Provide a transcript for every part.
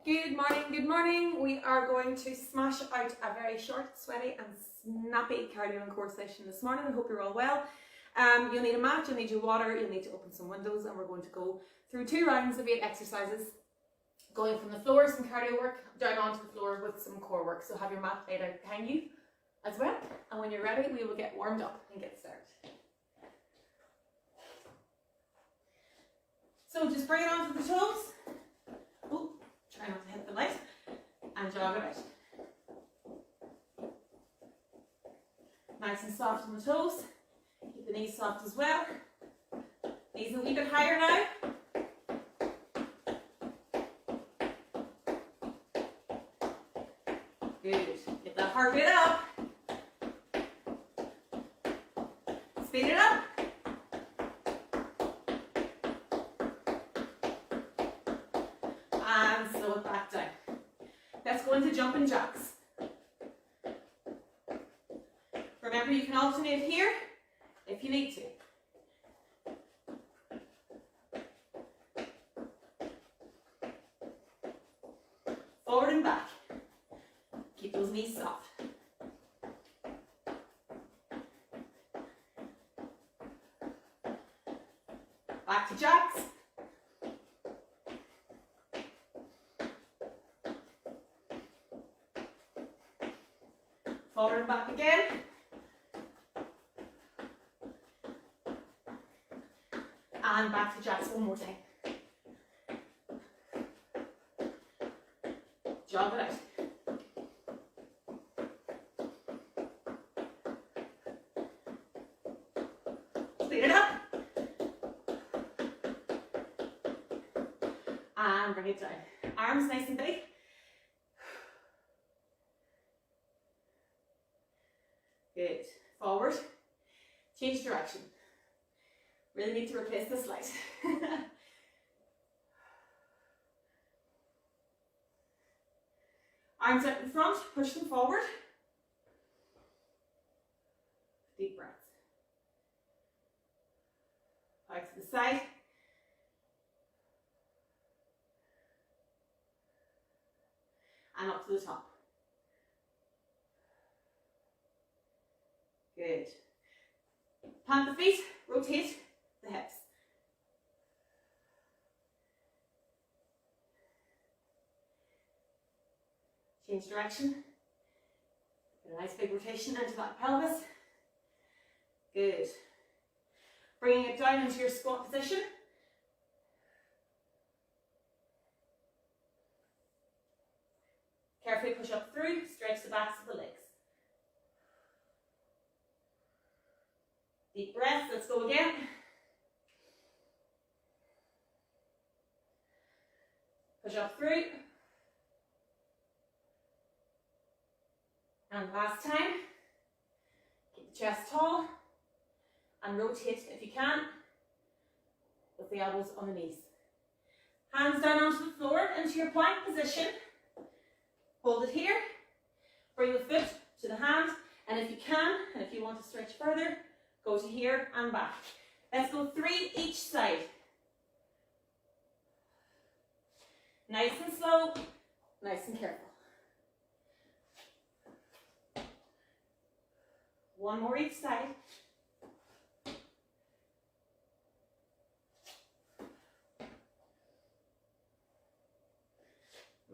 Good morning. We are going to smash out a very short, sweaty and snappy cardio and core session this morning. I hope you're all well. You'll need a mat, you'll need your water, you'll need to open some windows, and we're going to go through 2 rounds of 8 exercises, going from the floor, some cardio work, down onto the floor with some core work. So have your mat laid out behind you as well, and when you're ready we will get warmed up and get started. So just bring it onto the toes. Oh, try not to hit the light, and jog it out. Nice and soft on the toes. Keep the knees soft as well. Knees a wee bit higher now. Good. Get that heart rate up. Speed it up. And slow it back down. Let's go into jumping jacks. Remember, you can alternate here if you need to. Forward and back. Keep those knees soft. Back to jacks. Forward and back again. And back to jacks one more time. Jog it out. Speed it up. And bring it down. Arms nice and big. Good. Forward. Change direction. Really need to replace this light. Arms out in front, push them forward. Deep breaths. Out to the side. And up to the top. Good. Plant the feet, rotate the hips. Change direction. Get a nice big rotation into that pelvis. Good. Bringing it down into your squat position. Carefully push up through, stretch the backs of the legs. Deep breath, let's go again. Push up through. And last time. Keep the chest tall. And rotate if you can, with the elbows on the knees. Hands down onto the floor into your plank position. Hold it here. Bring the foot to the hand. And if you can, and if you want to stretch further, go to here and back. Let's go 3 each side. Nice and slow, nice and careful. 1 more each side.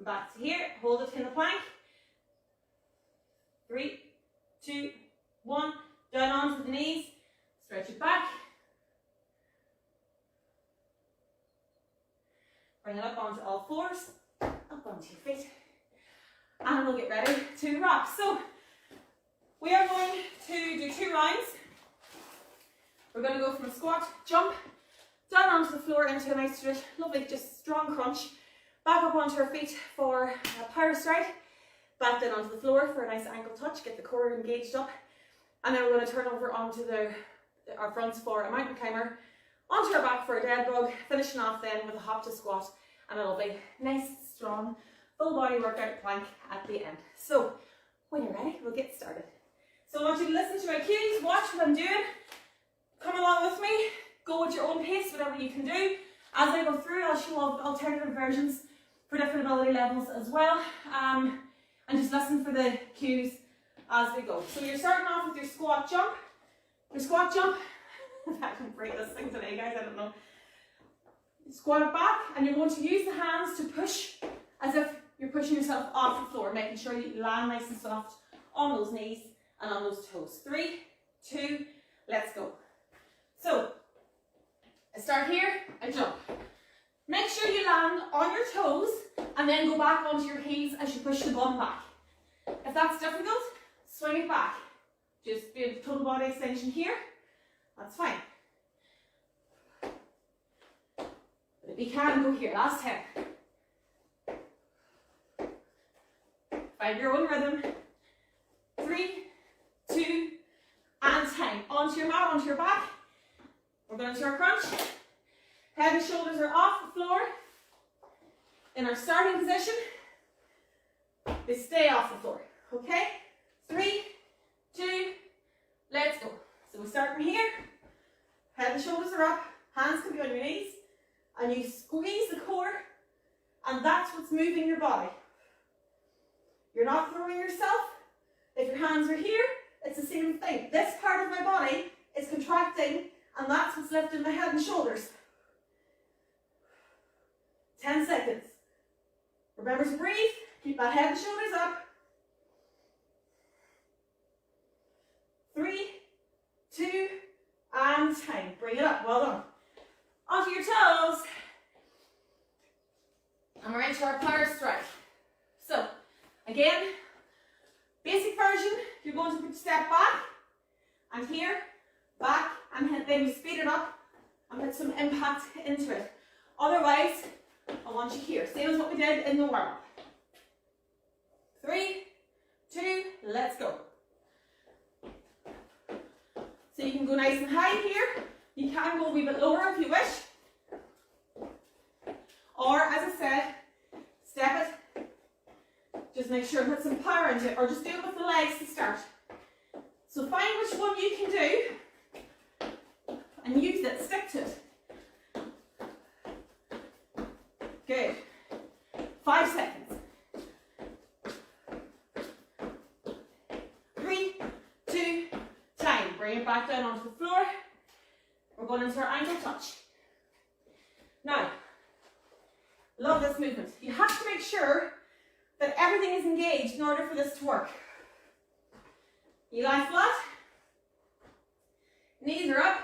Back to here, hold it in the plank. 3, 2, 1, down onto the knees. Stretch it back. Bring it up onto all fours, up onto your feet. And we'll get ready to rock. So, we are going to do 2 rounds. We're going to go from a squat, jump, down onto the floor into a nice, lovely, just strong crunch. Back up onto our feet for a power stride. Back down onto the floor for a nice ankle touch. Get the core engaged up. And then we're going to turn over onto our fronts for a mountain climber, onto our back for a dead bug, finishing off then with a hop to squat and a lovely, nice, strong, full body workout plank at the end. So, when you're ready, we'll get started. So I want you to listen to my cues, watch what I'm doing, come along with me, go at your own pace, whatever you can do. As I go through, I'll show alternative versions for different ability levels as well. And just listen for the cues as we go. So you're starting off with your squat jump. Your squat jump, I can break this thing today, guys, I don't know. Squat it back, and you're going to use the hands to push as if you're pushing yourself off the floor, making sure you land nice and soft on those knees and on those toes. 3, 2, let's go. So, I start here, I jump. Make sure you land on your toes and then go back onto your heels as you push the bum back. If that's difficult, swing it back. Just do a total body extension here, that's fine. But if you can, go here, last 10. Find your own rhythm. 3, 2, and 10. Onto your mat, onto your back. We're going to our crunch. Head and shoulders are off the floor. In our starting position, they stay off the floor. Okay? 3, 2, let's go. So we start from here. Head and shoulders are up. Hands can be on your knees. And you squeeze the core. And that's what's moving your body. You're not throwing yourself. If your hands are here, it's the same thing. This part of my body is contracting, and that's what's lifting my head and shoulders. 10 seconds. Remember to breathe. Keep that head and shoulders up. 3, 2, and 10. Bring it up. Well done. Onto your toes. And we're into our power strike. So, again, basic version, you're going to step back, and here, back, and then you speed it up and put some impact into it. Otherwise, I want you here. Same as what we did in the warm-up. 3, 2, let's go. So you can go nice and high here. You can go a wee bit lower if you wish. Or, as I said, step it. Just make sure and put some power into it, or just do it with the legs to start. So find which one you can do and use it, stick to it. Good. 5 seconds. 3, 2, time. Bring it back down onto the floor. We're going into our ankle touch. Now, love this movement. You have to make sure that everything is engaged in order for this to work. You lie flat, knees are up,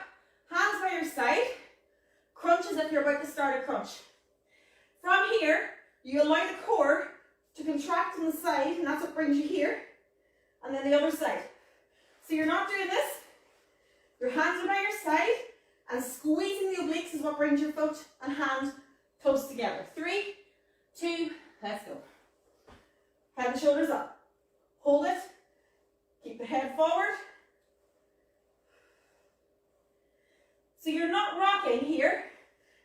hands by your side, crunch as if you're about to start a crunch. From here, you allow the core to contract on the side, and that's what brings you here, and then the other side. So you're not doing this, your hands are by your side, and squeezing the obliques is what brings your foot and hand close together. 3, 2, let's go. Head and shoulders up. Hold it. Keep the head forward. So you're not rocking here.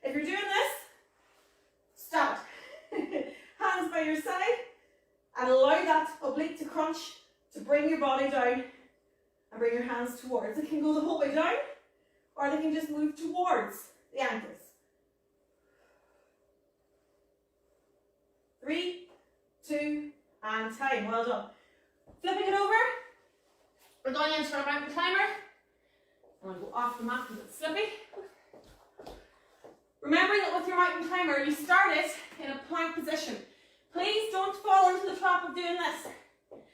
If you're doing this, stop it. Hands by your side, and allow that oblique to crunch to bring your body down and bring your hands towards. It can go the whole way down, or they can just move towards the ankles. 3, 2, and time. Well done. Flipping it over. We're going into our mountain climber. I'm going to go off the mat because it's slippy. Remembering that with your mountain climber, you start it in a plank position. Please don't fall into the trap of doing this.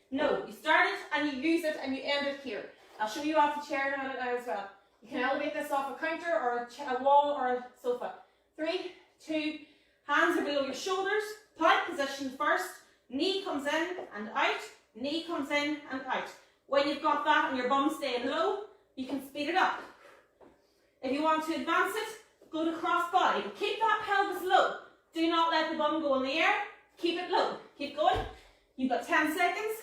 No, you start it and you use it and you end it here. I'll show you off the chair in a minute now as well. You can elevate this off a counter or a wall or a sofa. 3, 2, hands are below your shoulders. Plank position first. Knee comes in and out. Knee comes in and out. When you've got that and your bum staying low, you can speed it up. If you want to advance it, go to cross body. But keep that pelvis low. Do not let the bum go in the air. Keep it low. Keep going. You've got 10 seconds.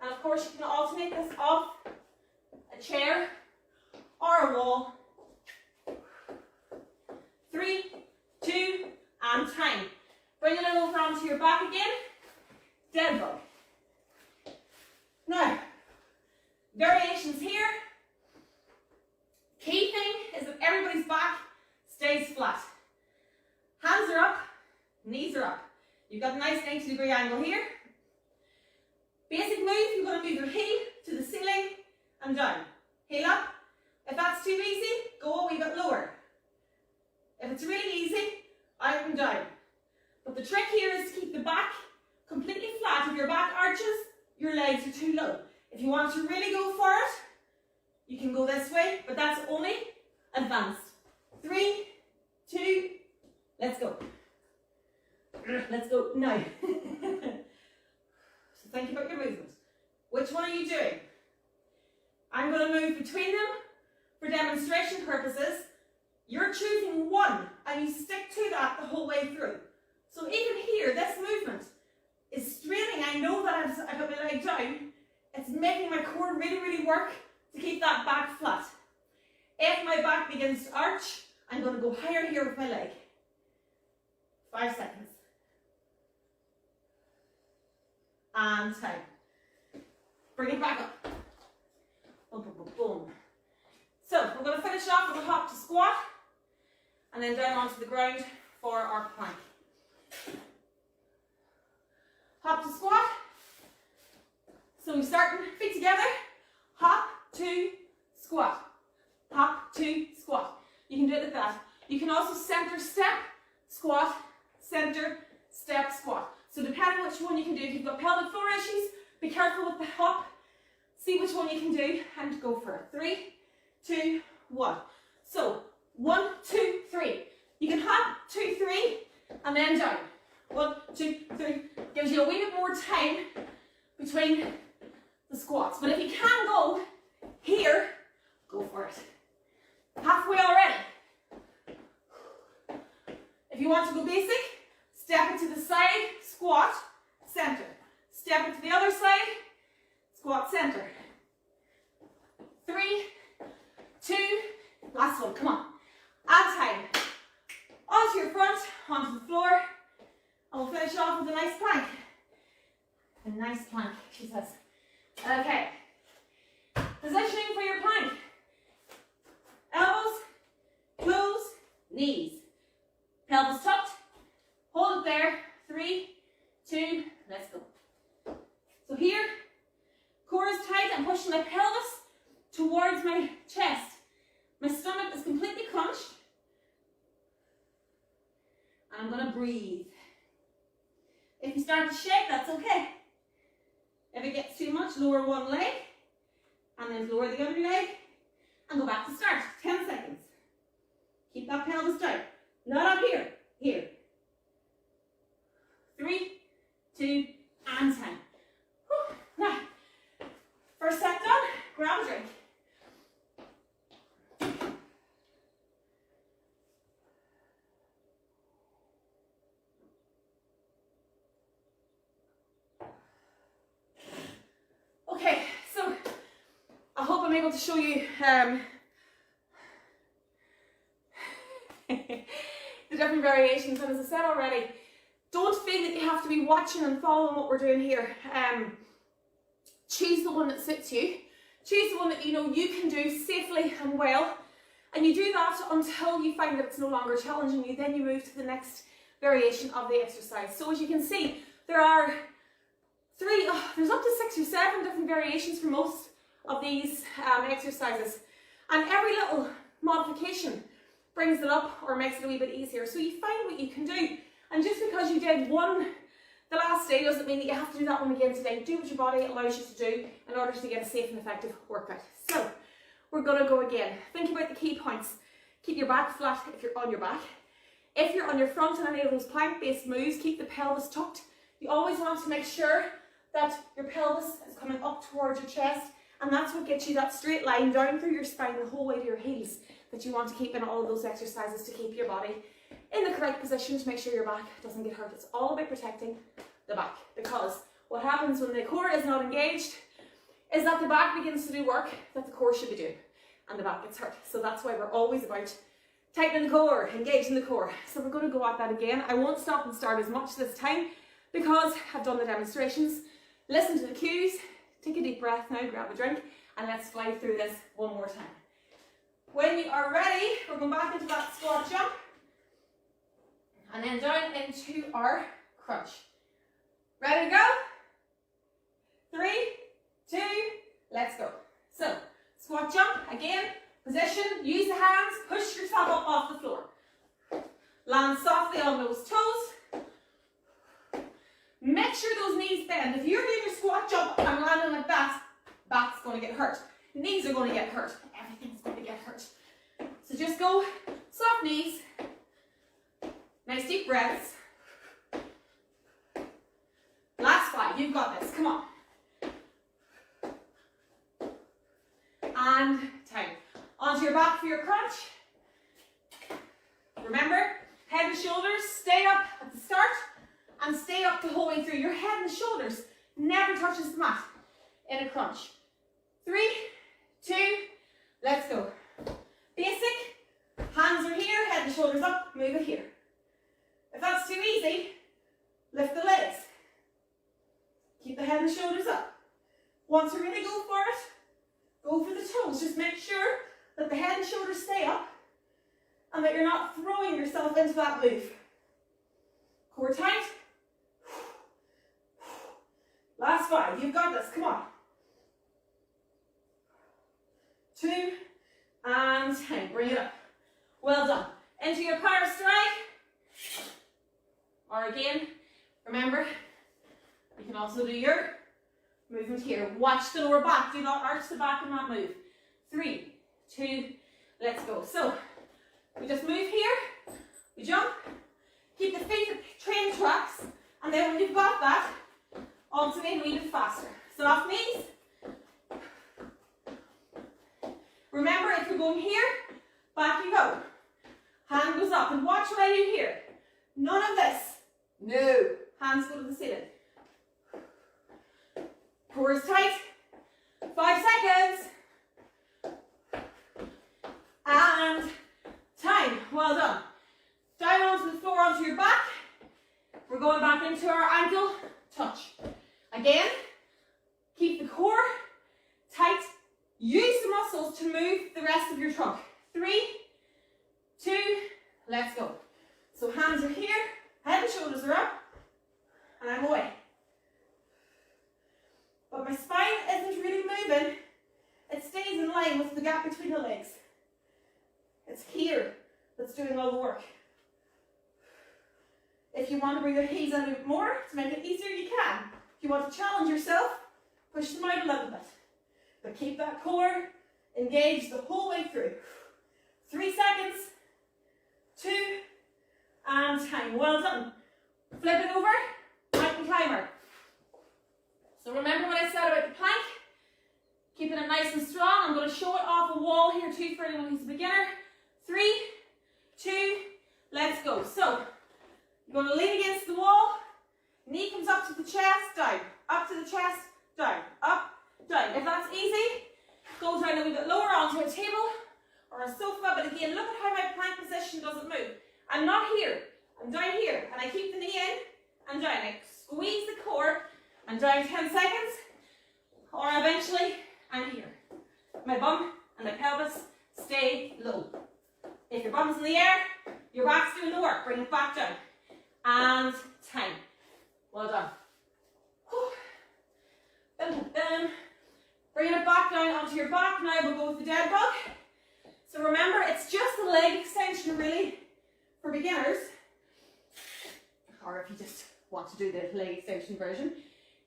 And of course you can alternate this off a chair or a wall. 3, 2, and time. Bring it over onto your back again. Dead bug. Now, variations here. Key thing is that everybody's back stays flat. Hands are up, knees are up. You've got a nice 90-degree angle here. Basic move, you're going to move your heel to the ceiling and down. Heel up. If that's too easy, go a wee bit lower. If it's really easy, out and down. But the trick here is to keep the back completely flat. If your back arches, your legs are too low. If you want to really go for it, you can go this way, but that's only advanced. 3, 2, let's go. Let's go now. So think about your movement. Which one are you doing? I'm going to move between them for demonstration purposes. You're choosing one and you stick to that the whole way through. So even here, this movement is straining. I know that I've got my leg down. It's making my core really, really work to keep that back flat. If my back begins to arch, I'm going to go higher here with my leg. 5 seconds. And time. Bring it back up. Boom, boom, boom, boom. So we're going to finish off with a hop to squat and then down onto the ground for our plank. Hop to squat. So we start feet together. Hop to squat. Hop to squat. You can do it like that. You can also center step, squat, center, step, squat. So depending on which one you can do, if you've got pelvic floor issues, be careful with the hop. See which one you can do and go for it. 3, 2, 1. So 1, 2, 3. You can hop 2, 3 and then down. 1, 2, 3. Gives you a wee bit more time between the squats. But if you can go here, go for it. Halfway already. If you want to go basic, step it to the side, squat, center. Step it to the other side, squat, center. 3, 2, last one, come on. And time. Onto your front, onto the floor, and we'll finish off with a nice plank. A nice plank, she says. Okay. Positioning for your plank. Elbows, close, knees. Pelvis tucked. Hold it there. 3, 2, let's go. So here, core is tight. I'm pushing my pelvis towards my chest. My stomach is completely crunched. And I'm going to breathe. If you start to shake, that's okay. If it gets too much, lower one leg. And then lower the other leg. And go back to start. 10 seconds. Keep that pelvis down. Not up here. Here. 3, 2, and 10. Whew. Now, first set done. Grab a drink. Okay, so I hope I'm able to show you the different variations, and as I said already, don't feel that you have to be watching and following what we're doing here. Choose the one that suits you. Choose the one that you know you can do safely and well, and you do that until you find that it's no longer challenging you. Then you move to the next variation of the exercise. So as you can see, there are there's up to 6 or 7 different variations for most of these exercises, and every little modification brings it up or makes it a wee bit easier. So you find what you can do, and just because you did one the last day doesn't mean that you have to do that one again today. Do what your body allows you to do in order to get a safe and effective workout. So we're going to go again. Think about the key points. Keep your back flat if you're on your back. If you're on your front in any of those plank-based moves, keep the pelvis tucked. You always want to make sure that your pelvis is coming up towards your chest, and that's what gets you that straight line down through your spine the whole way to your heels that you want to keep in all of those exercises to keep your body in the correct position to make sure your back doesn't get hurt. It's all about protecting the back, because what happens when the core is not engaged is that the back begins to do work that the core should be doing, and the back gets hurt. So that's why we're always about tightening the core, engaging the core. So we're going to go at that again. I won't stop and start as much this time because I've done the demonstrations. Listen to the cues, take a deep breath now, grab a drink, and let's fly through this one more time. When you are ready, we're going back into that squat jump, and then down into our crunch. Ready to go? 3, 2, let's go. So, squat jump, again, position, use the hands, push yourself up off the floor. Land softly on those toes. Make sure those knees bend. If you're doing your squat jump and landing like that, back's going to get hurt. Knees are going to get hurt. Everything's going to get hurt. So just go soft knees. Nice deep breaths. Last 5. You've got this. Come on. And time. Onto your back for your crunch. Remember, head and shoulders stay up at the start and stay up the whole way through. Your head and shoulders never touches the mat in a crunch. 3, 2, let's go. Basic, hands are here, head and shoulders up, move it here. If that's too easy, lift the legs. Keep the head and shoulders up. Want to really go for it? Go for the toes. Just make sure that the head and shoulders stay up and that you're not throwing yourself into that move. Core tight. Last 5. You've got this. Come on. 2 and 10. Bring it up. Well done. Into your power strike. Or again, remember, you can also do your movement here. Watch the lower back. Do not arch the back and not move. 3, 2, let's go. So, we just move here. We jump. Keep the feet at train tracks. And then when you've got that, alternate a wee bit faster. Soft knees. Remember, if you're going here, back you go. Hand goes up. And watch what I do here. None of this. No. Hands go to the ceiling. Core is tight. 5 seconds. And time. Well done. Down onto the floor, onto your back. We're going back into our ankle touch. Again, keep the core tight. Use the muscles to move the rest of your trunk. 3, 2, let's go. So hands are here, head and shoulders are up, and I'm away. But my spine isn't really moving. It stays in line with the gap between the legs. It's here that's doing all the work. If you want to bring your heels in a bit more to make it easier, you can. If you want to challenge yourself, push them out a little bit. But keep that core engaged the whole way through. 3 seconds, 2, and time. Well done. Flip it over, mountain climber. So remember what I said about the plank. Keeping it nice and strong. I'm going to show it off a wall here too for anyone who's a beginner. 3, 2, let's go. So, you're going to lean against the wall. Knee comes up to the chest, down. Up to the chest, down. Up, down. If that's easy, go down a little bit lower onto a table or a sofa. But again, look at how my plank position doesn't move. I'm not here. I'm down here. And I keep the knee in and down. I squeeze the core and down 10 seconds. Or eventually, I'm here. My bum and my pelvis stay low. If your bum's in the air, your back's doing the work. Bring it back down. And time. Well done. Bum, bum, bum. Bring it back down onto your back. Now we'll go with the dead bug. So remember, it's just a leg extension really for beginners. Or if you just want to do the leg extension version.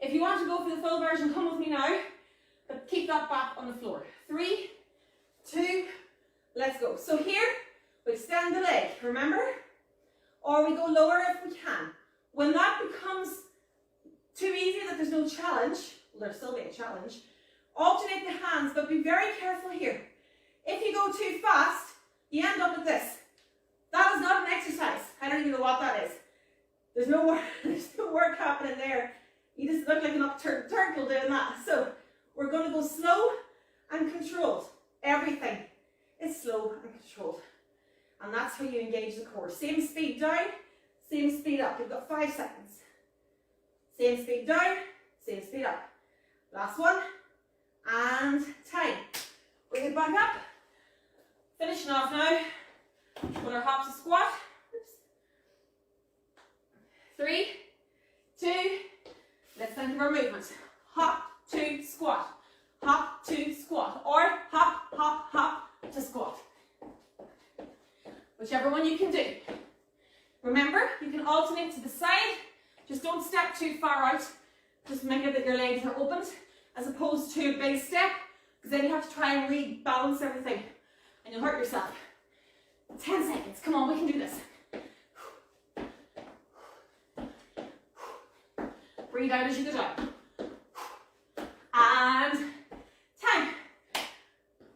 If you want to go for the full version, come with me now. But keep that back on the floor. 3, 2, let's go. So here, we extend the leg, remember? Or we go lower if we can. When that becomes too easy that there's no challenge, well, there'll still be a challenge, alternate the hands, but be very careful here. If you go too fast, you end up with this. That is not an exercise. I don't even know what that is. There's no work happening there. You just look like an upturned turtle doing that. So we're going to go slow and controlled. Everything is slow and controlled. And that's how you engage the core. Same speed down, same speed up. You've got 5 seconds. Same speed down, same speed up. Last one. And time. Bring it back up. Finishing off now with our hops and squat. Oops. 3, 2. Let's think of our movements. Hop to squat. Hop to squat. Or hop, hop, hop to squat. Whichever one you can do. Remember, you can alternate to the side. Just don't step too far out. Just make it that your legs are opened as opposed to a big step, because then you have to try and rebalance everything and you'll hurt yourself. 10 seconds. Come on, we can do this. Breathe out as you go down. And time.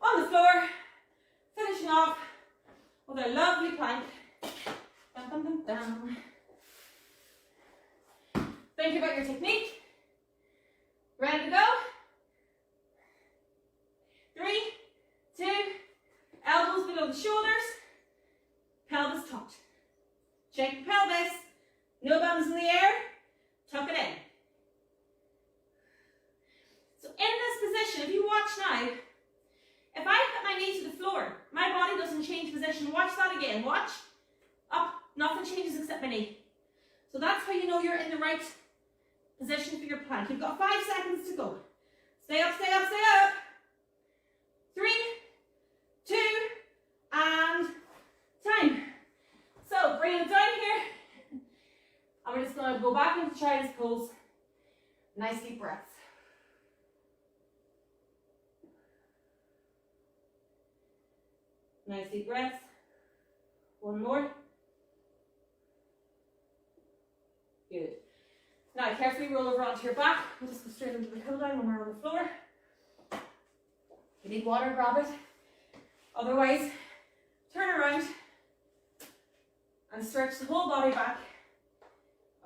On the floor, finishing off with a lovely plank. Dum, dum, dum, dum. Think about your technique. Ready to go? 3, 2, elbows below the shoulders, pelvis tucked. Shake the pelvis, no bums in the air, tuck it in. So in this position, if you watch now, if I put my knee to the floor, my body doesn't change position. Watch that again. Watch. Up. Nothing changes except my knee. So that's how you know you're in the right position for your plank. You've got 5 seconds to go. Stay up, stay up, stay up. 3, 2, and time. So bring it down here. And we're just going to go back into child's pose. Nice deep breaths. Nice deep breaths. One more. Good. Now carefully roll over onto your back. We'll just go straight into the cooldown when we're on the floor. If you need water, grab it. Otherwise, turn around and stretch the whole body back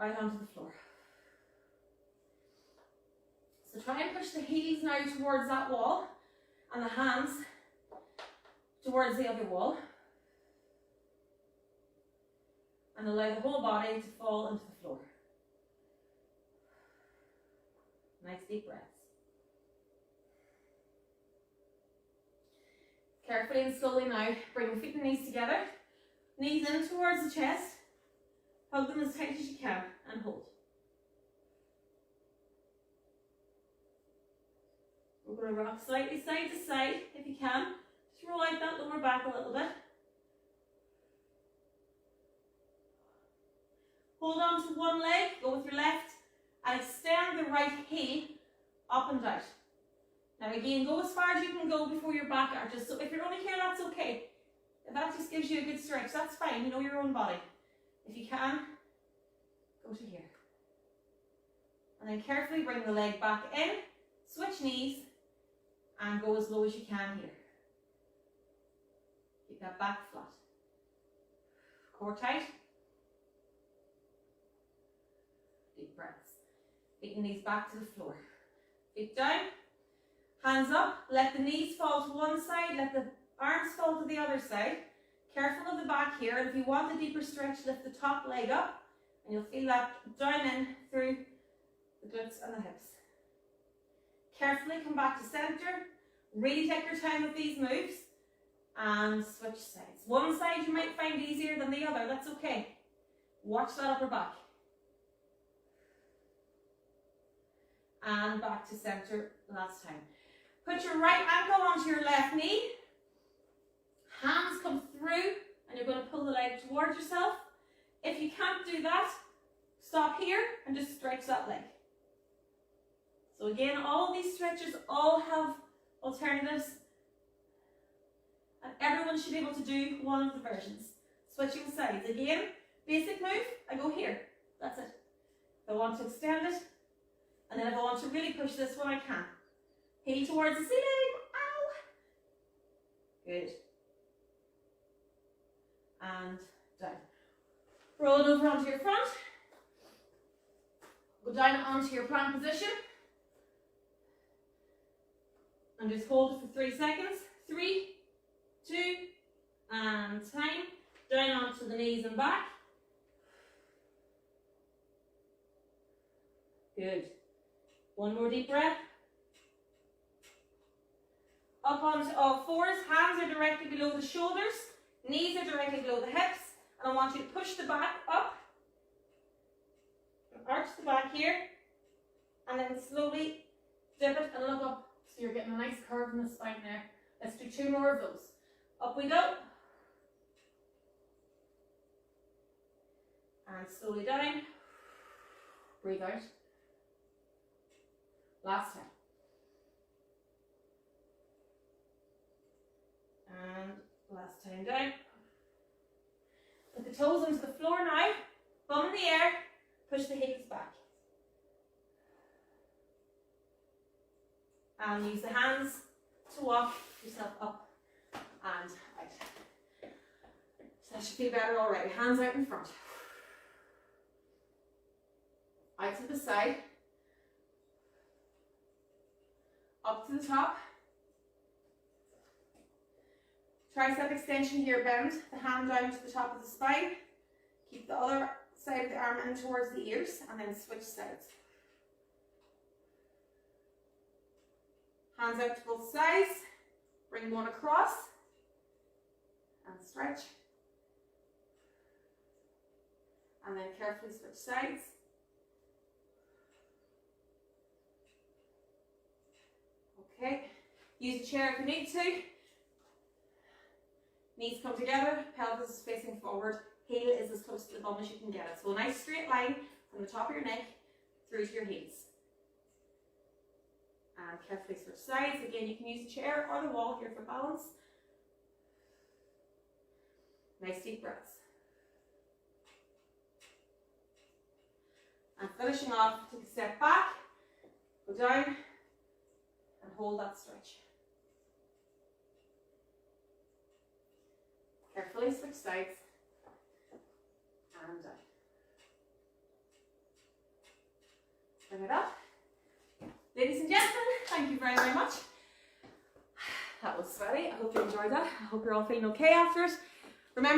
out onto the floor. So try and push the heels now towards that wall and the hands towards the other wall. And allow the whole body to fall into the floor. Nice deep breaths. Carefully and slowly now, bring the feet and knees together. Knees in towards the chest. Hug them as tight as you can and hold. We're going to rock slightly side to side if you can. Just roll out that lower back a little bit. Hold on to one leg, go with your left, and extend the right heel up and out. Now again, go as far as you can go before your back arches. So if you're only here, that's okay. If that just gives you a good stretch, that's fine. You know your own body. If you can, go to here. And then carefully bring the leg back in, switch knees, and go as low as you can here. Keep that back flat. Core tight. Deep breaths. Feet and knees back to the floor. Feet down. Hands up. Let the knees fall to one side. Let the arms fall to the other side. Careful of the back here. And if you want a deeper stretch, lift the top leg up. And you'll feel that down in through the glutes and the hips. Carefully come back to center. Really take your time with these moves. And switch sides. One side you might find easier than the other. That's okay. Watch that upper back. And back to center last time. Put your right ankle onto your left knee. Hands come through and you're going to pull the leg towards yourself. If you can't do that, stop here and just stretch that leg. So again, all of these stretches all have alternatives. And everyone should be able to do one of the versions. Switching sides. Again, basic move, I go here. That's it. If I want to extend it, and then if I want to really push this one, I can. Heel towards the ceiling. Ow! Good. And down. Roll it over onto your front. Go down onto your plank position. And just hold it for 3 seconds. 3, 2, and time. Down onto the knees and back. Good. One more deep breath. Up onto all fours. Hands are directly below the shoulders. Knees are directly below the hips. And I want you to push the back up. arch the back here, and then slowly dip it and look up. So you're getting a nice curve in the spine there. Let's do 2 more of those. Up we go. And slowly down. Breathe out. Last time. And last time down. Put the toes into the floor now. Bum in the air. Push the hips back. And use the hands to walk yourself up and out. So that should feel better already. Hands out in front. Out to the side. Up to the top. Tricep extension here, bend the hand down to the top of the spine. Keep the other side of the arm in towards the ears and then switch sides. Hands out to both sides. Bring one across and stretch. And then carefully switch sides. Okay, use the chair if you need to. Knees come together, pelvis is facing forward, heel is as close to the bum as you can get it. So a nice straight line from the top of your neck through to your heels. And carefully switch sides. Again, you can use the chair or the wall here for balance. Nice deep breaths. And finishing off, take a step back, go down, and hold that stretch. Carefully switch sides and down. Bring it up. Ladies and gentlemen, thank you very, very much. That was sweaty. I hope you enjoyed that. I hope you're all feeling okay after it.